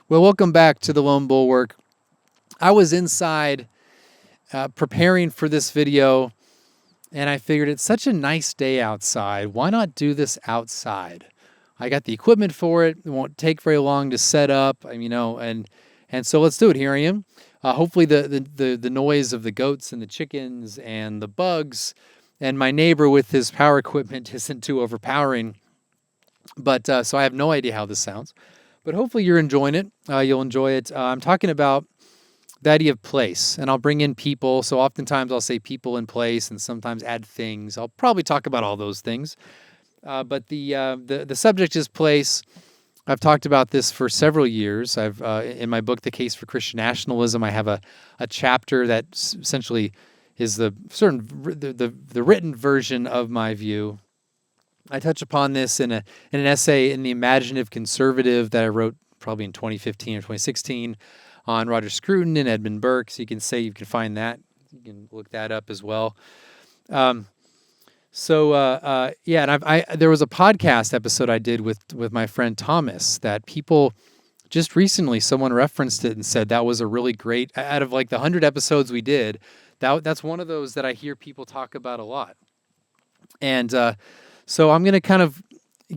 Well, welcome back to the Lone Bulwark. I was inside preparing for this video, and I figured it's such a nice day outside. Why not do this outside? I got the equipment for it. It won't take very long to set up, and so let's do it. Here I am. Hopefully, the noise of the goats and the chickens and the bugs and my neighbor with his power equipment isn't too overpowering. But so I have no idea how this sounds. But hopefully you're enjoying it. You'll enjoy it. I'm talking about the idea of place, and I'll bring in people. So oftentimes I'll say people in place, and sometimes add things. I'll probably talk about all those things. But the subject is place. I've talked about this for several years. I've in my book, The Case for Christian Nationalism, I have a chapter that essentially is the written version of my view. I touch upon this in an essay in The Imaginative Conservative that I wrote probably in 2015 or 2016 on Roger Scruton and Edmund Burke. So you can find that. You can look that up as well. And there was a podcast episode I did with my friend Thomas that people just recently, someone referenced it and said that was a really great, out of like the 100 episodes we did, that's one of those that I hear people talk about a lot. And so I'm going to kind of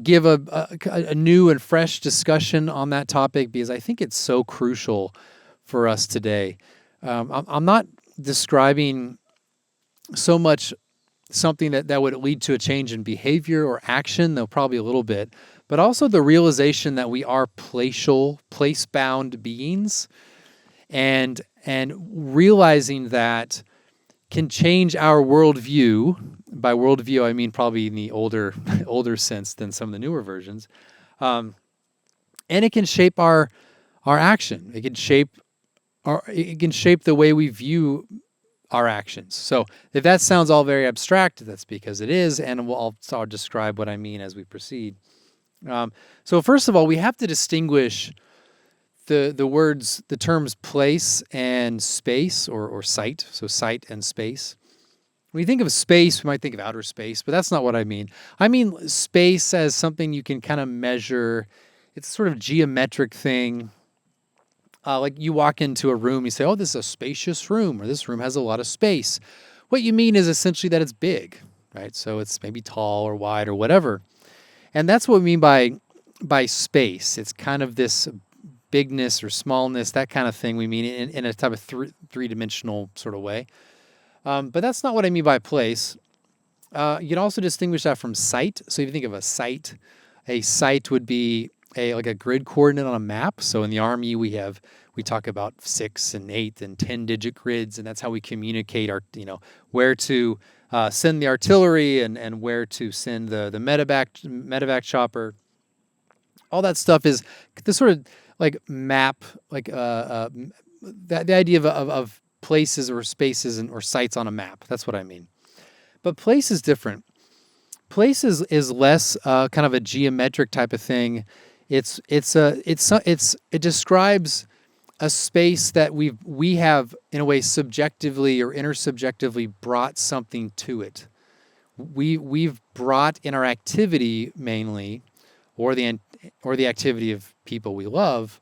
give a new and fresh discussion on that topic because I think it's so crucial for us today. I'm not describing so much something that would lead to a change in behavior or action, though probably a little bit, but also the realization that we are place-bound beings, and realizing that can change our worldview. By worldview, I mean probably in the older sense than some of the newer versions. And it can shape our action. It can shape the way we view our actions. So if that sounds all very abstract, that's because it is, and I'll describe what I mean as we proceed. So first of all, we have to distinguish the terms place and space or site. So site and space. When you think of space, we might think of outer space, but that's not what I mean. I mean space as something you can kind of measure. It's a sort of geometric thing. Like you walk into a room, you say, oh, this is a spacious room, or this room has a lot of space. What you mean is essentially that it's big, right? So it's maybe tall or wide or whatever. And that's what we mean by space. It's kind of this bigness or smallness, that kind of thing we mean in a type of three-dimensional sort of way. But that's not what I mean by place. You can also distinguish that from site. So if you think of a site would be like a grid coordinate on a map. So in the Army, we talk about 6 and 8 and 10-digit grids, and that's how we communicate where to send the artillery and where to send the medevac chopper. All that stuff is the sort of like map, like the idea of places or spaces or sites on a map. That's what I mean. But place is different. Place is less kind of a geometric type of thing. It describes a space that we have in a way subjectively or intersubjectively brought something to it. We've brought in our activity mainly, or the activity of people we love,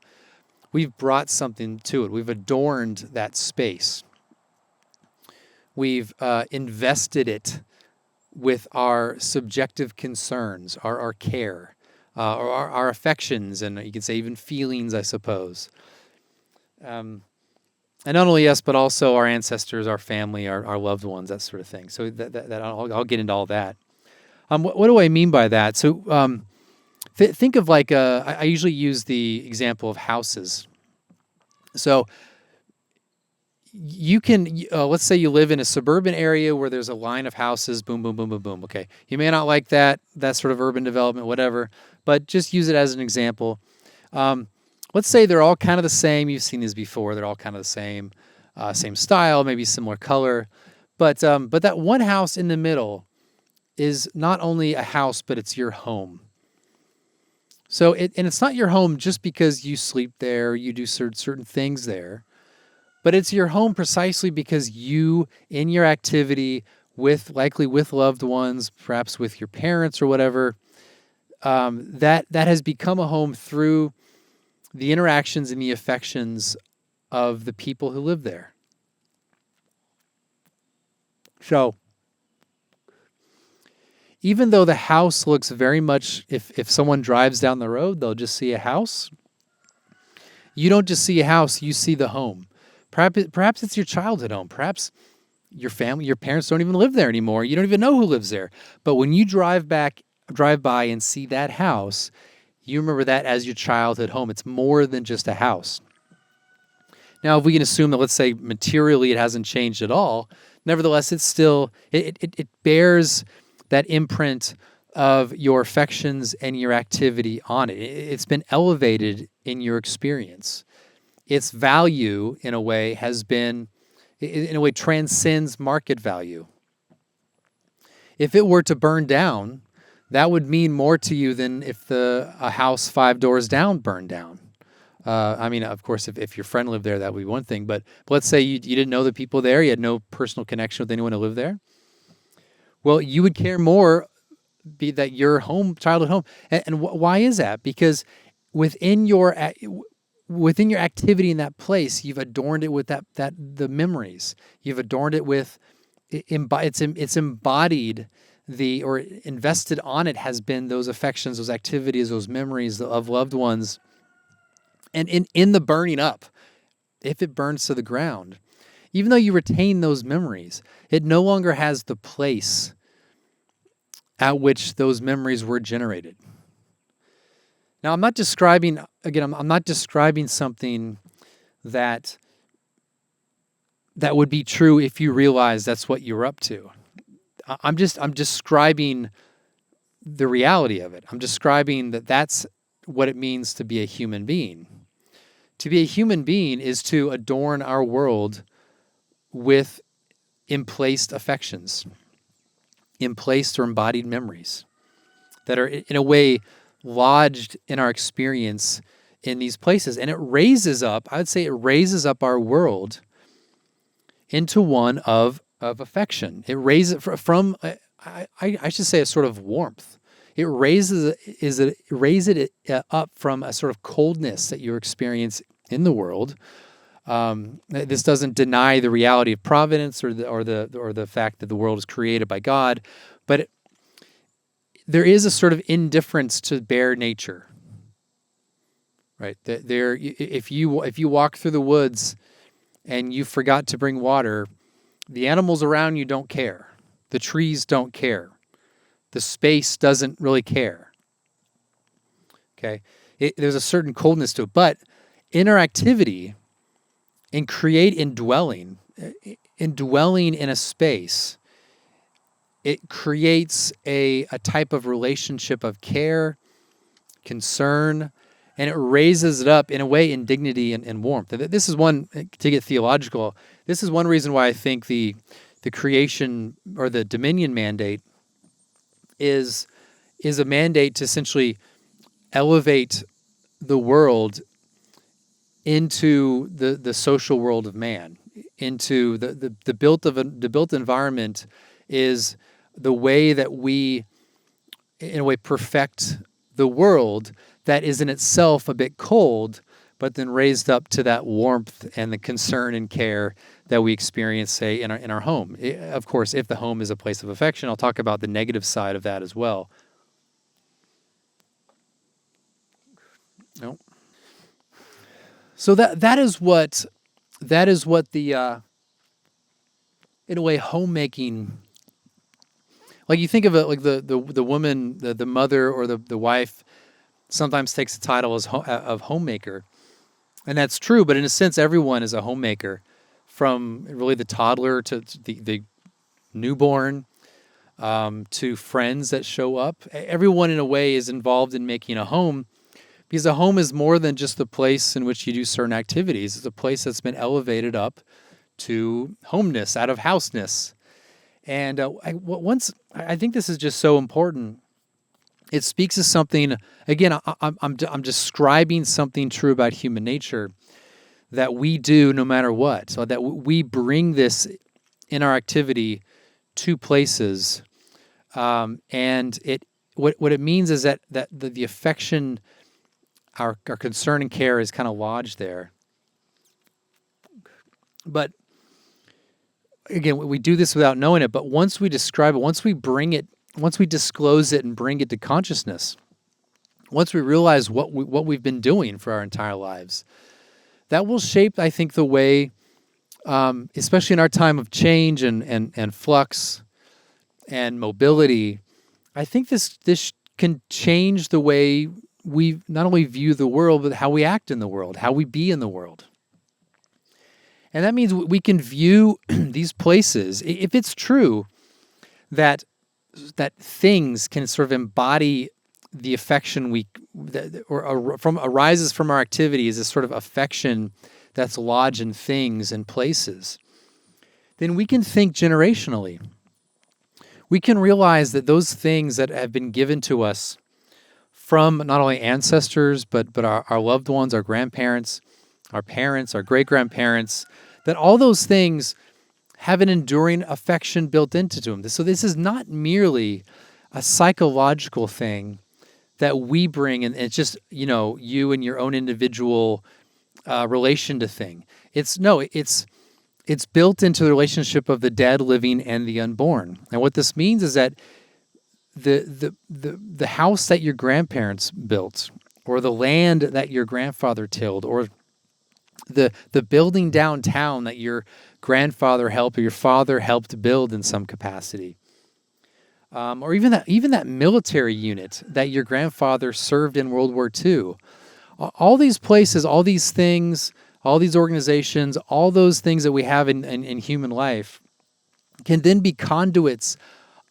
we've brought something to it. We've adorned that space. We've invested it with our subjective concerns, our care, or our affections, and you could say even feelings, I suppose. And not only us, but also our ancestors, our family, our loved ones, that sort of thing. So that I'll get into all that. What do I mean by that? So think of like I usually use the example of houses. So you can, let's say you live in a suburban area where there's a line of houses, boom, boom, boom, boom, boom. Okay. You may not like that sort of urban development, whatever, but just use it as an example. Let's say they're all kind of the same. You've seen these before. They're all kind of the same style, maybe similar color. But that one house in the middle is not only a house, but it's your home. So it's not your home just because you sleep there, you do certain things there. But it's your home precisely because you, in your activity, likely with loved ones, perhaps with your parents or whatever, that has become a home through the interactions and the affections of the people who live there. So, even though the house looks very much, if someone drives down the road, they'll just see a house. You don't just see a house, you see the home. Perhaps it's your childhood home. Perhaps your family, your parents don't even live there anymore. You don't even know who lives there. But when you drive by and see that house, you remember that as your childhood home. It's more than just a house. Now, if we can assume that, let's say, materially it hasn't changed at all, nevertheless, it's still, it bears that imprint of your affections and your activity on it. It's been elevated in your experience. Its value, in a way, transcends market value. If it were to burn down, that would mean more to you than if a house 5 doors down burned down. Of course, if your friend lived there, that would be one thing. But let's say you didn't know the people there, you had no personal connection with anyone who lived there. Well, you would care more be that your childhood home. And why is that? Because within your activity in that place, you've adorned it with the memories. You've adorned it with it's embodied or invested on it has been those affections, those activities, those memories of loved ones. And in the burning up, if it burns to the ground, even though you retain those memories, it no longer has the place at which those memories were generated. Now, I'm not describing something that would be true if you realize that's what you're up to. I'm describing the reality of it. I'm describing that's what it means to be a human being. To be a human being is to adorn our world with emplaced affections, emplaced or embodied memories that are in a way lodged in our experience in these places. And it raises up our world into one of affection. It raises from I should say a sort of warmth. It raises it up from a sort of coldness that you experience in the world. This doesn't deny the reality of providence or the fact that the world is created by God, but there is a sort of indifference to bare nature, right? If you walk through the woods and you forgot to bring water, the animals around you don't care. The trees don't care. The space doesn't really care. Okay, there's a certain coldness to it, but interactivity and indwelling in a space, it creates a type of relationship of care, concern, and it raises it up in a way in dignity and warmth. This is one, to get theological, this is one reason why I think the creation or the dominion mandate is a mandate to essentially elevate the world into the social world of man, into the built environment is the way that we, in a way, perfect the world that is in itself a bit cold, but then raised up to that warmth and the concern and care that we experience, say, in our home. Of course, if the home is a place of affection, I'll talk about the negative side of that as well. No. So that is what the in a way homemaking, like you think of it like the woman, the mother or the wife sometimes takes the title of homemaker, and that's true. But in a sense, everyone is a homemaker, from really the toddler to the newborn, to friends that show up. Everyone in a way is involved in making a home, because a home is more than just the place in which you do certain activities. It's a place that's been elevated up to homeness, out of houseness. And I think this is just so important. It speaks to something, again, I'm describing something true about human nature that we do no matter what. So that we bring this in our activity to places. And what it means is that the affection our concern and care is kind of lodged there. But again, we do this without knowing it. But once we describe it, once we disclose it and bring it to consciousness, once we realize what we've been doing for our entire lives, that will shape, I think, the way, especially in our time of change and flux and mobility. I think this can change the way we not only view the world, but how we act in the world, how we be in the world. And that means we can view these places, if it's true that things can sort of embody the affection arises from our activities, this sort of affection that's lodged in things and places, then we can think generationally. We can realize that those things that have been given to us from not only ancestors, but our loved ones, our grandparents, our parents, our great-grandparents, that all those things have an enduring affection built into them. So this is not merely a psychological thing that we bring, and it's just, you and your own individual relation to thing. It's built into the relationship of the dead, living, and the unborn. And what this means is that the house that your grandparents built, or the land that your grandfather tilled, or the building downtown that your grandfather helped or your father helped build in some capacity, or even that military unit that your grandfather served in World War II. All these places, all these things, all these organizations, all those things that we have in human life can then be conduits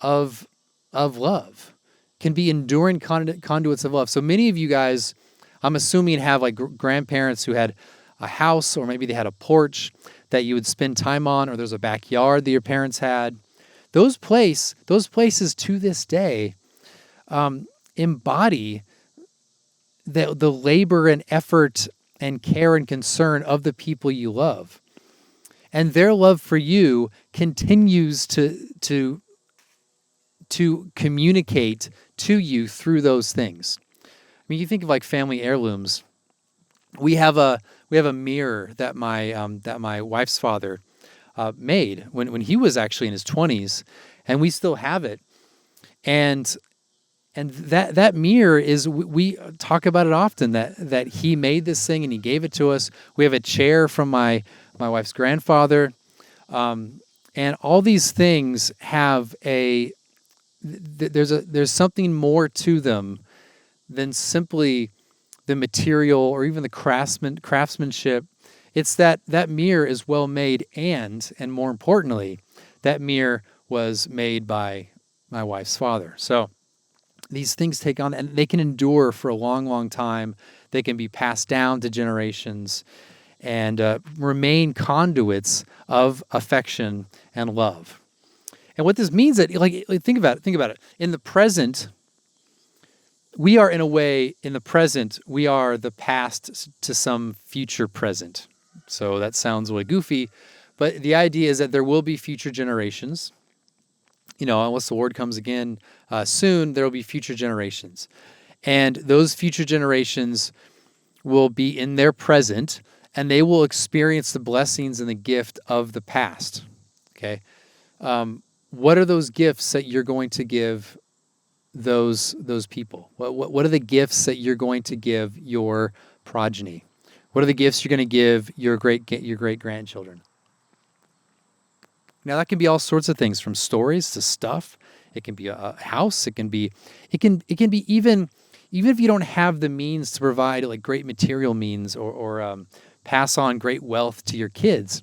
of love, can be enduring conduits of love. So many of you guys, I'm assuming, have like grandparents who had a house, or maybe they had a porch that you would spend time on, or there's a backyard that your parents had. Those places to this day embody the labor and effort and care and concern of the people you love. And their love for you continues to communicate to you through those things. I mean, you think of like family heirlooms. We have a mirror that my wife's father made when he was actually in his 20s, and we still have it. And that mirror is, we talk about it often, that he made this thing and he gave it to us. We have a chair from my wife's grandfather, and all these things have there's something more to them than simply the material or even the craftsmanship. It's that mirror is well made, and more importantly, that mirror was made by my wife's father. So these things take on, and they can endure for a long, long time. They can be passed down to generations and remain conduits of affection and love. And what this means, that think about it. In the present, we are, in a way, we are the past to some future present. So that sounds really goofy, but the idea is that there will be future generations. Unless the Lord comes again soon, there will be future generations. And those future generations will be in their present, and they will experience the blessings and the gift of the past. Okay? What are those gifts that you're going to give those people? What are the gifts that you're going to give your progeny? What are the gifts you're going to give your great grandchildren? Now that can be all sorts of things, from stories to stuff. It can be a house. It can be even if you don't have the means to provide like great material means or pass on great wealth to your kids,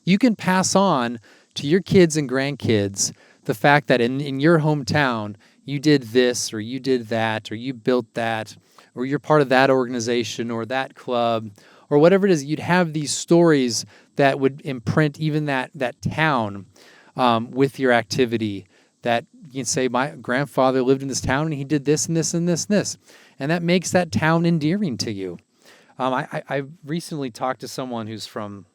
you can pass on to your kids and grandkids the fact that in your hometown you did this or you did that or you built that or you're part of that organization or that club or whatever it is. You'd have these stories that would imprint even that town with your activity, that you can say, my grandfather lived in this town and he did this and this and this and this. And that makes that town endearing to you. I recently talked to someone who's from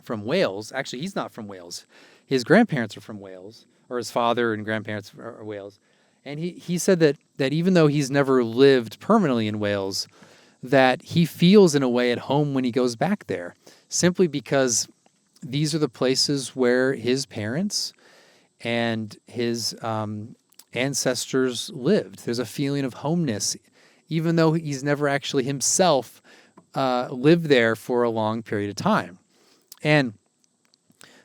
Wales. Actually, he's not from Wales. His grandparents are from Wales, or his father and grandparents are Wales. And he said that even though he's never lived permanently in Wales, that he feels in a way at home when he goes back there, simply because these are the places where his parents and his ancestors lived. There's a feeling of homeness, even though he's never actually himself lived there for a long period of time. And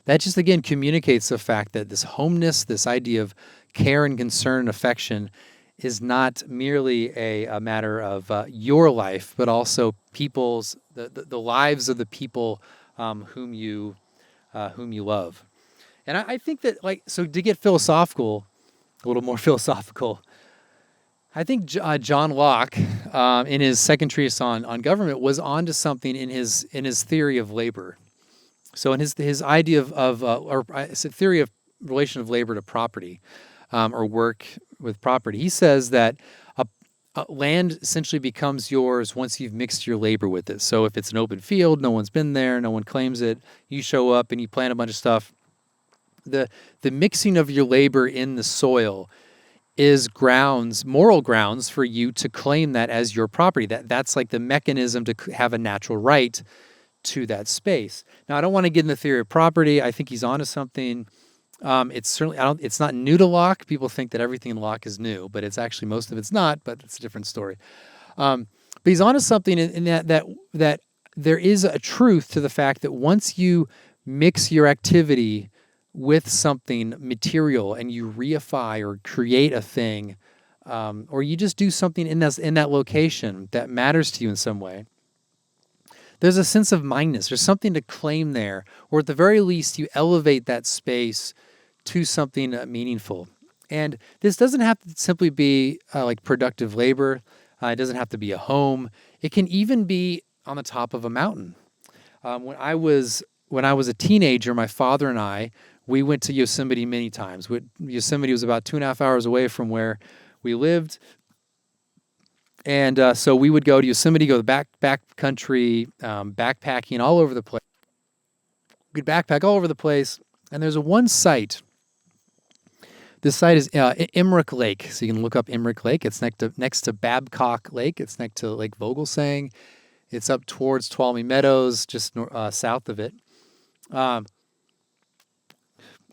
that just, again, communicates the fact that this homeness, this idea of care and concern and affection, is not merely a matter of your life, but also the lives of the people whom you love. And I think that, like, so to get philosophical, a little more philosophical, I think John Locke, in his second treatise on government, was onto something in his theory of labor. So in his idea or it's a theory of relation of labor to property, or work with property, he says that land essentially becomes yours once you've mixed your labor with it. So if it's an open field, no one's been there, no one claims it, you show up and you plant a bunch of stuff. The mixing of your labor in the soil is moral grounds for you to claim that as your property. That's like the mechanism to have a natural right to that space. Now, I don't want to get in the theory of property. I think he's onto something. It's certainly it's not new to Locke. People think that everything in Locke is new, but it's actually, most of it's not. But it's a different story. But he's onto something in that there is a truth to the fact that once you mix your activity with something material and you reify or create a thing, or you just do something in that location that matters to you in some way, there's a sense of mindness. There's something to claim there, or at the very least, you elevate that space to something meaningful. And this doesn't have to simply be like productive labor. It doesn't have to be a home. It can even be on the top of a mountain. When I was a teenager, my father and I, we went to Yosemite many times. Yosemite was about 2.5 hours away from where we lived. And so we would go to Yosemite, go to the back country, backpacking all over the place. We'd backpack all over the place. And there's one site. This site is Emmerich Lake. So you can look up Emmerich Lake. It's next to Babcock Lake. It's next to Lake Vogelsang. It's up towards Tuolumne Meadows, just south of it.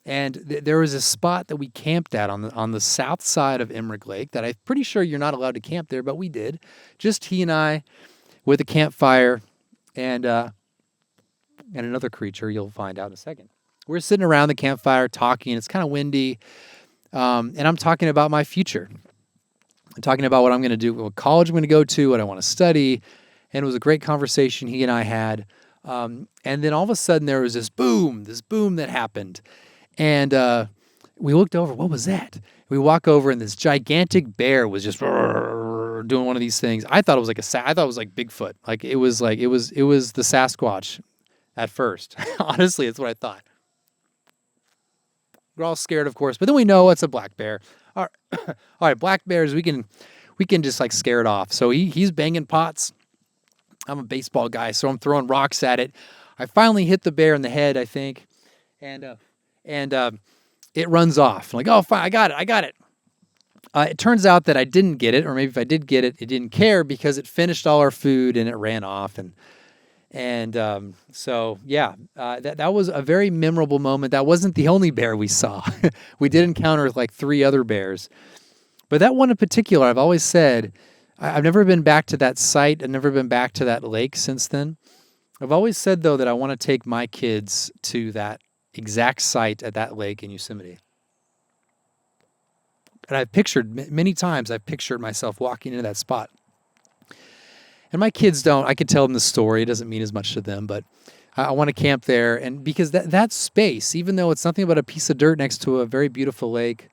And there was a spot that we camped at on the south side of Emmerich Lake that I'm pretty sure you're not allowed to camp there, but we did. Just he and I with a campfire and another creature you'll find out in a second. We're sitting around the campfire talking. It's kind of windy. And I'm talking about my future. I'm talking about what I'm going to do, what college I'm going to go to, what I want to study. And it was a great conversation he and I had. And then all of a sudden there was this boom that happened. And we looked over. What was that? We walk over, and this gigantic bear was just doing one of these things. I thought it was like Bigfoot. Like it was the Sasquatch at first. Honestly, that's what I thought. We're all scared, of course, but then we know it's a black bear. All right, black bears, we can just like scare it off. So he's banging pots. I'm a baseball guy, so I'm throwing rocks at it. I finally hit the bear in the head, I think, and it runs off. I'm like, oh, fine, I got it. It turns out that I didn't get it, or maybe if I did get it, it didn't care because it finished all our food and it ran off. So that was a very memorable moment. That wasn't the only bear we saw. We did encounter like 3 other bears, but that one in particular, I've always said, I've never been back to that site. I've never been back to that lake since then. I've always said, though, that I want to take my kids to that exact site at that lake in Yosemite. And many times I've pictured myself walking into that spot. And my kids don't. I could tell them the story. It doesn't mean as much to them, but I want to camp there. And because that space, even though it's nothing but a piece of dirt next to a very beautiful lake,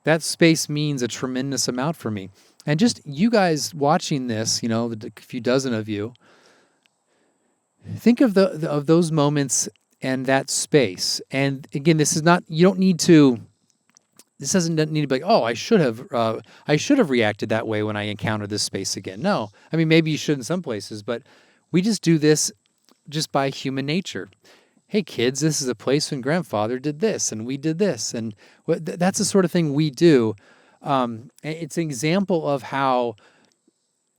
that space means a tremendous amount for me. And just you guys watching this, a few dozen of you, think of those moments and that space. And again, this doesn't need to be like, oh, I should have reacted that way when I encountered this space again. No, I mean, maybe you should in some places, but we just do this just by human nature. Hey kids, this is a place when grandfather did this and we did this. And that's the sort of thing we do. It's an example of how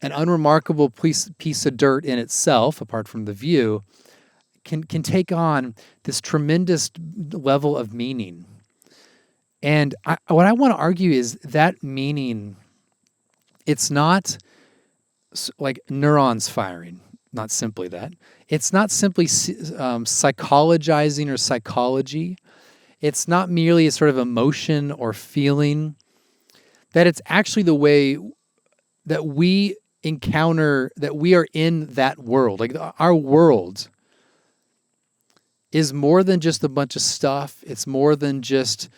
an unremarkable piece of dirt in itself, apart from the view, can take on this tremendous level of meaning. And what I want to argue is that meaning, it's not like neurons firing, not simply that. It's not simply psychologizing or psychology. It's not merely a sort of emotion or feeling, that it's actually the way that we encounter, that we are in that world. Like our world is more than just a bunch of stuff. It's more than just,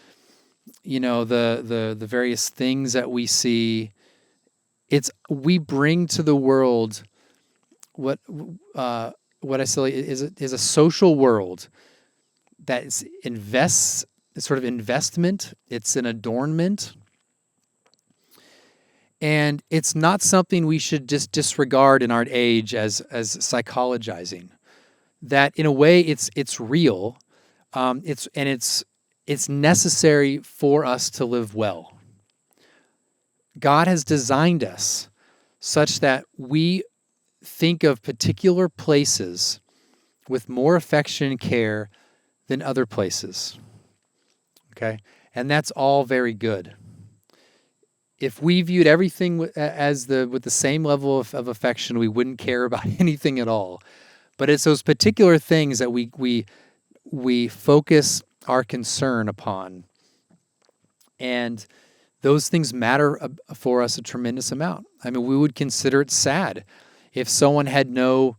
the various things that we see. It's we bring to the world what I say is a social world that invests. It's sort of investment. It's an adornment. And it's not something we should just disregard in our age as psychologizing. That in a way it's real. It's necessary for us to live well. God has designed us such that we think of particular places with more affection and care than other places. Okay? And that's all very good. If we viewed everything with the same level of affection, we wouldn't care about anything at all. But it's those particular things that we focus our concern upon, and those things matter for us a tremendous amount. I mean, we would consider it sad if someone had no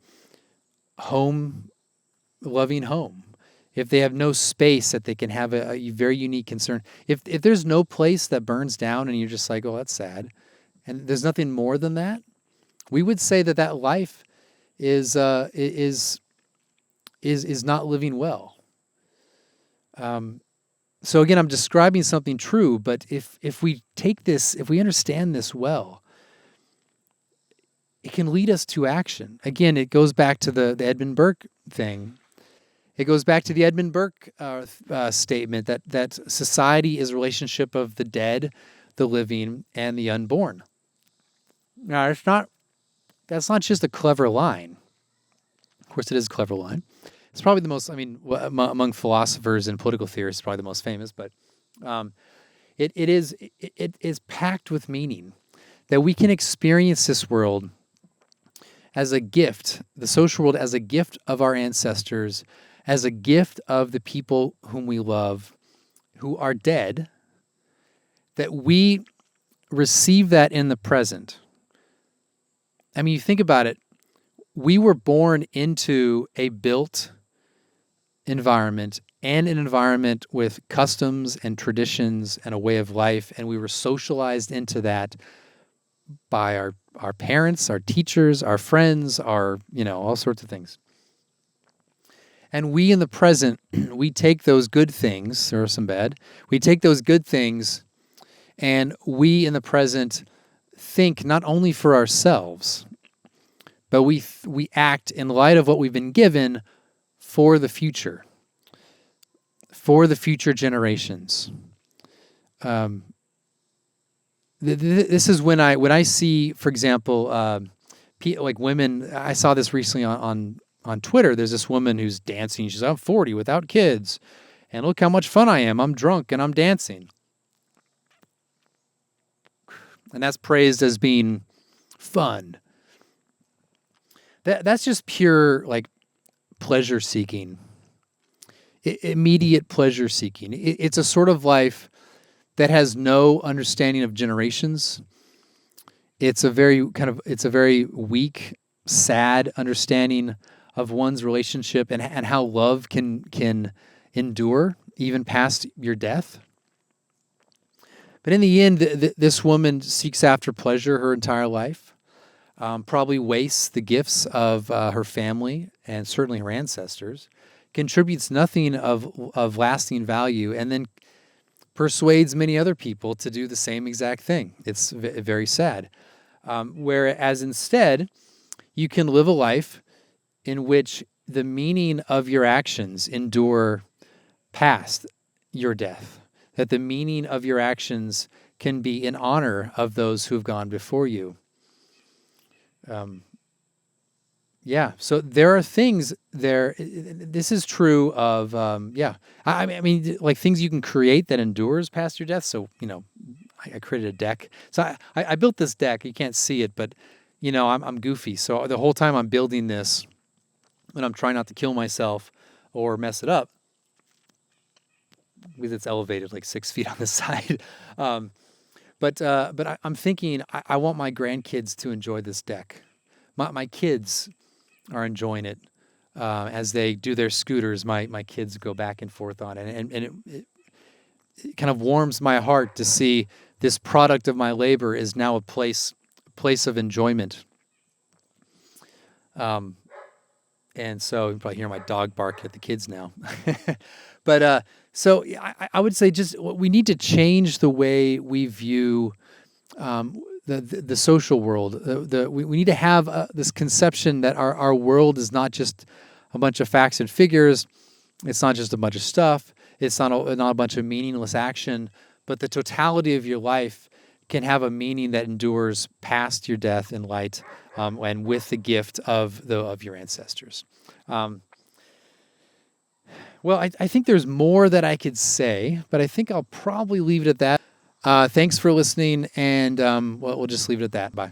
loving home, if they have no space that they can have a very unique concern. If there's no place that burns down and you're just like, oh, that's sad, and there's nothing more than that, we would say that life is not living well. So again, I'm describing something true, but if we take this, if we understand this well, it can lead us to action. Again, it goes back to the Edmund Burke thing. It goes back to the Edmund Burke statement that society is a relationship of the dead, the living, and the unborn. Now, that's not just a clever line. Of course, it is a clever line. It's probably the most, among philosophers and political theorists, probably the most famous, but it is packed with meaning, that we can experience this world as a gift, the social world as a gift of our ancestors, as a gift of the people whom we love, who are dead, that we receive that in the present. I mean, you think about it, we were born into a built environment, and an environment with customs and traditions and a way of life, and we were socialized into that by our parents, our teachers, our friends, all sorts of things. And we in the present, we take those good things, there are some bad, we take those good things, and we in the present think not only for ourselves, but we act in light of what we've been given for the future generations. This is when I see, for example, like women. I saw this recently on Twitter. There's this woman who's dancing. She's, I'm 40 without kids, and look how much fun I am. I'm drunk and I'm dancing, and that's praised as being fun. That's just pure like pleasure seeking, immediate pleasure seeking. It's a sort of life that has no understanding of generations. It's a very weak, sad understanding of one's relationship and how love can endure even past your death. But in the end, this woman seeks after pleasure her entire life. Probably wastes the gifts of her family and certainly her ancestors, contributes nothing of lasting value, and then persuades many other people to do the same exact thing. It's very sad. Whereas instead, you can live a life in which the meaning of your actions endure past your death, that the meaning of your actions can be in honor of those who've gone before you. Yeah, so there are things there. This is true of I mean, like things you can create that endures past your death. So I created a deck. So I built this deck. You can't see it, but I'm goofy. So the whole time I'm building this, and I'm trying not to kill myself or mess it up, because it's elevated like 6 feet on the side. I'm thinking I want my grandkids to enjoy this deck. My kids are enjoying it as they do their scooters. My kids go back and forth on it, and it kind of warms my heart to see this product of my labor is now a place of enjoyment. And so you probably hear my dog bark at the kids now. But so I would say just we need to change the way we view the social world. We need to have this conception that our world is not just a bunch of facts and figures. It's not just a bunch of stuff. It's not a bunch of meaningless action, but the totality of your life can have a meaning that endures past your death in light, and with the gift of your ancestors. Well, I think there's more that I could say, but I think I'll probably leave it at that. Thanks for listening, and we'll just leave it at that. Bye.